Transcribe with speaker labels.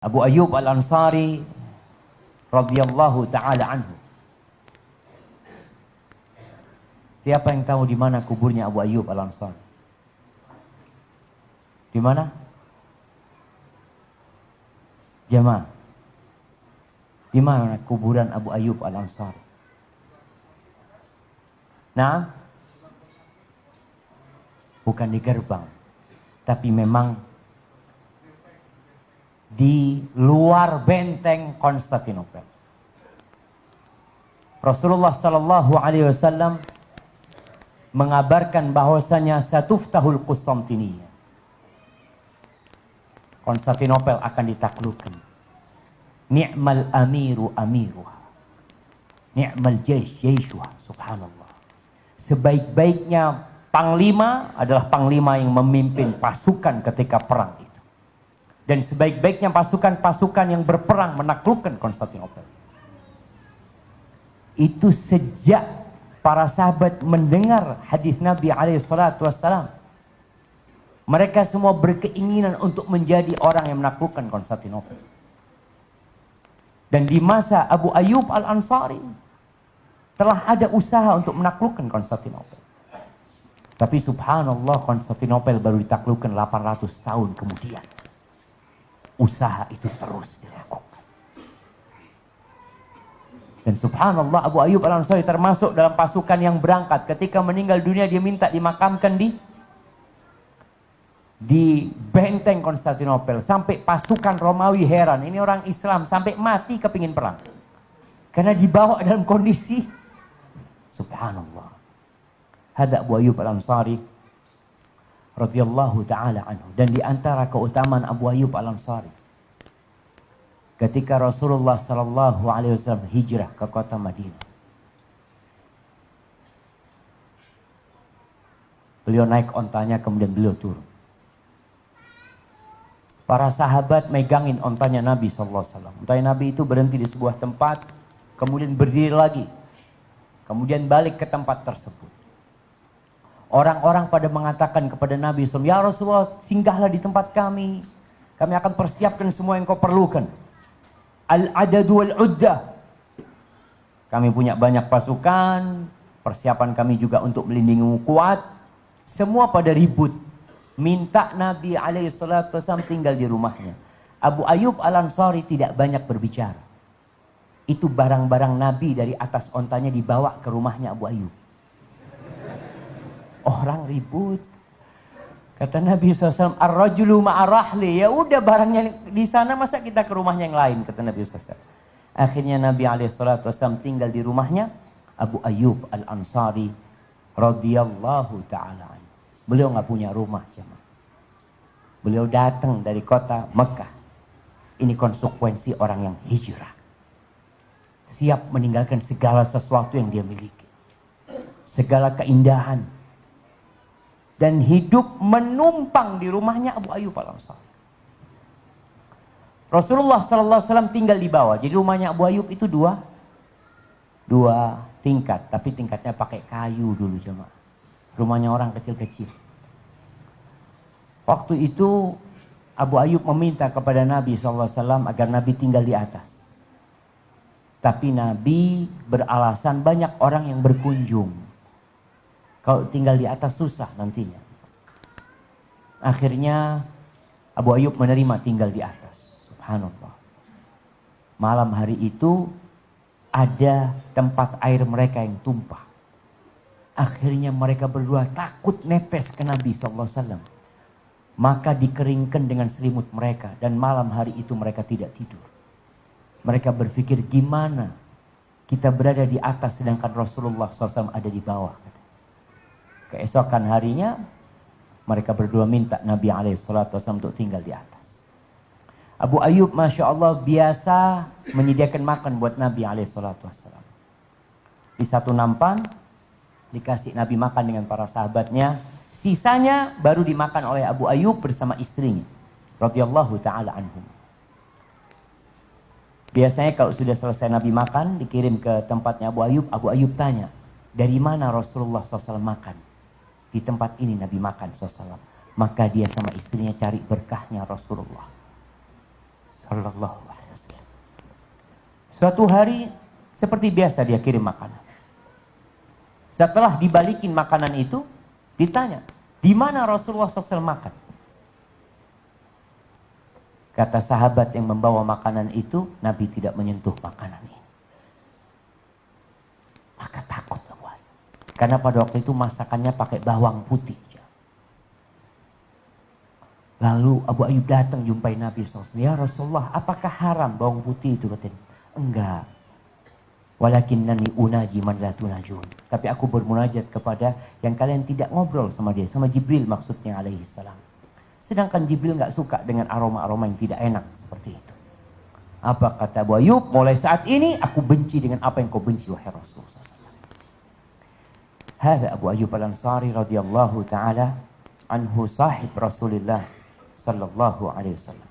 Speaker 1: Abu Ayyub Al-Ansari radhiyallahu taala anhu. Siapa yang tahu di mana kuburnya Abu Ayyub Al-Ansari? Di mana? Jamaah. Di mana kuburan Abu Ayyub Al-Ansari? Nah, bukan di gerbang, tapi memang di luar benteng Konstantinopel. Rasulullah sallallahu alaihi wasallam mengabarkan bahwasanya satuftahul Konstantiniyah. Konstantinopel akan ditaklukkan. Ni'mal amiru amiruha. Ni'mal jaysh jayshuha. Subhanallah. Sebaik-baiknya panglima adalah panglima yang memimpin pasukan ketika perang itu. Dan sebaik-baiknya pasukan-pasukan yang berperang menaklukkan Konstantinopel. Itu sejak para sahabat mendengar hadis Nabi SAW. Mereka semua berkeinginan untuk menjadi orang yang menaklukkan Konstantinopel. Dan di masa Abu Ayyub Al-Ansari telah ada usaha untuk menaklukkan Konstantinopel. Tapi subhanallah, Konstantinopel baru ditaklukkan 800 tahun kemudian. Usaha itu terus dilakukan. Dan subhanallah, Abu Ayyub Al-Ansari termasuk dalam pasukan yang berangkat. Ketika meninggal dunia, dia minta dimakamkan di benteng Konstantinopel. Sampai pasukan Romawi heran, ini orang Islam sampai mati kepingin perang. Karena dibawa dalam kondisi subhanallah. Hada Abu Ayyub Al-Ansari radhiyallahu ta'ala anhu. Dan di antara keutamaan Abu Ayyub Al-Ansari, ketika Rasulullah sallallahu alaihi wasallam hijrah ke kota Madinah, beliau naik ontanya, kemudian beliau turun. Para sahabat megangin ontanya Nabi sallallahu alaihi wasallam. Ontanya Nabi itu berhenti di sebuah tempat, kemudian berdiri lagi, kemudian balik ke tempat tersebut. Orang-orang pada mengatakan kepada Nabi SAW, "Ya Rasulullah, singgahlah di tempat kami. Kami akan persiapkan semua yang kau perlukan. Al-adadu wal-uddah. Kami punya banyak pasukan, persiapan kami juga untuk melindungimu kuat." Semua pada ribut. Minta Nabi SAW tinggal di rumahnya. Abu Ayyub Al-Ansari tidak banyak berbicara. Itu barang-barang Nabi dari atas ontanya dibawa ke rumahnya Abu Ayyub. Orang ribut. Kata Nabi SAW, "Ar-rajulu ma'arahli." Ya udah, barangnya di sana, masa kita ke rumahnya yang lain, kata Nabi SAW. Akhirnya Nabi SAW tinggal di rumahnya Abu Ayyub Al-Ansari radhiyallahu ta'ala. Beliau nggak punya rumah, jemaah. Beliau datang dari kota Mekah. Ini konsekuensi orang yang hijrah. Siap meninggalkan segala sesuatu yang dia miliki. Segala keindahan. Dan hidup menumpang di rumahnya Abu Ayyub Al-Ansari. Rasulullah SAW tinggal di bawah. Jadi rumahnya Abu Ayyub itu dua tingkat. Tapi tingkatnya pakai kayu dulu, jemaah. Rumahnya orang kecil-kecil. Waktu itu Abu Ayyub meminta kepada Nabi SAW agar Nabi tinggal di atas. Tapi Nabi beralasan banyak orang yang berkunjung. Kalau tinggal di atas susah nantinya. Akhirnya Abu Ayyub menerima tinggal di atas. Subhanallah. Malam hari itu ada tempat air mereka yang tumpah. Akhirnya mereka berdua takut netes ke Nabi SAW. Maka dikeringkan dengan selimut mereka. Dan malam hari itu mereka tidak tidur. Mereka berpikir, gimana kita berada di atas sedangkan Rasulullah SAW ada di bawah. Keesokan harinya mereka berdua minta Nabi SAW untuk tinggal di atas. Abu Ayyub Masya Allah biasa menyediakan makan buat Nabi SAW. Di satu nampan dikasih Nabi makan dengan para sahabatnya. Sisanya baru dimakan oleh Abu Ayyub bersama istrinya radhiyallahu ta'ala anhum. Biasanya kalau sudah selesai Nabi makan, dikirim ke tempatnya Abu Ayyub tanya, dari mana Rasulullah SAW makan? Di tempat ini Nabi makan SAW. Maka dia sama istrinya cari berkahnya Rasulullah Sallallahu alaihi wasallam. Suatu hari seperti biasa dia kirim makanan. Setelah dibalikin makanan itu, ditanya, di mana Rasulullah SAW makan? Kata sahabat yang membawa makanan itu, Nabi tidak menyentuh makanan ini. Maka takut Abu Ayyub. Karena pada waktu itu masakannya pakai bawang putih. Lalu Abu Ayyub datang jumpai Nabi SAW. Ya Rasulullah, apakah haram bawang putih itu? Katanya, enggak. Walakinnani unaji man la tunajun. Tapi aku bermunajat kepada yang kalian tidak ngobrol sama dia. Sama Jibril maksudnya alaihi salam. Sedangkan Jibril nggak suka dengan aroma-aroma yang tidak enak seperti itu. Apa kata Abu Ayyub? Mulai saat ini aku benci dengan apa yang kau benci wahai Rasulullah SAW. Hada Abu Ayyub al-Ansari radhiyallahu ta'ala anhu sahib Rasulullah sallallahu alaihi wasallam.